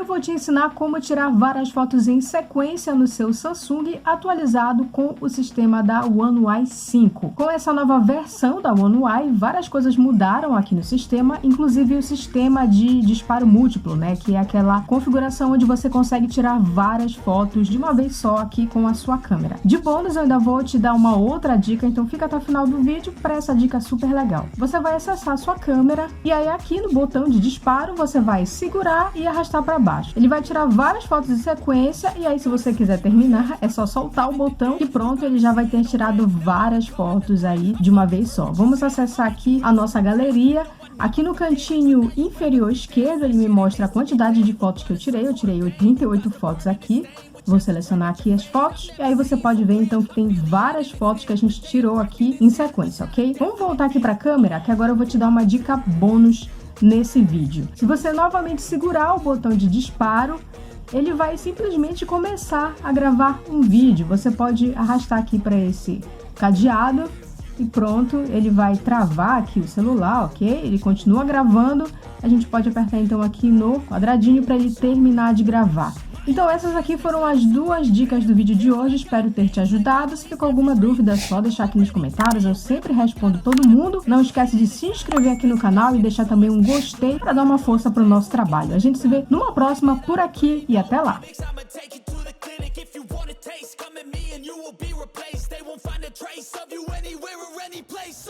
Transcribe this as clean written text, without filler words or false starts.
vou te ensinar como tirar várias fotos em sequência no seu Samsung atualizado com o sistema da One UI 5. Com essa nova versão da One UI, várias coisas mudaram aqui no sistema, inclusive o sistema de disparo múltiplo, né, que é aquela configuração onde você consegue tirar várias fotos de uma vez só aqui com a sua câmera. De bônus, eu ainda vou te dar uma outra dica, então fica até o final do vídeo para essa dica super legal. Você vai acessar a sua câmera e aí aqui no botão de disparo você vai segurar e arrastar para baixo. Ele vai tirar várias fotos em sequência e aí se você quiser terminar é só soltar o botão e pronto, ele já vai ter tirado várias fotos aí de uma vez só. Vamos acessar aqui a nossa galeria. Aqui no cantinho inferior esquerdo ele me mostra a quantidade de fotos que eu tirei 88 fotos aqui. Vou selecionar aqui as fotos e aí você pode ver então que tem várias fotos que a gente tirou aqui em sequência, ok? Vamos voltar aqui para a câmera que agora eu vou te dar uma dica bônus nesse vídeo. Se você novamente segurar o botão de disparo, ele vai simplesmente começar a gravar um vídeo. Você pode arrastar aqui para esse cadeado e pronto, ele vai travar aqui o celular, ok? Ele continua gravando, a gente pode apertar então aqui no quadradinho para ele terminar de gravar. Então essas aqui foram as duas dicas do vídeo de hoje, espero ter te ajudado. Se ficou alguma dúvida é só deixar aqui nos comentários, eu sempre respondo todo mundo. Não esquece de se inscrever aqui no canal e deixar também um gostei para dar uma força para o nosso trabalho. A gente se vê numa próxima por aqui e até lá! You will be replaced. They won't find a trace of you anywhere or any place.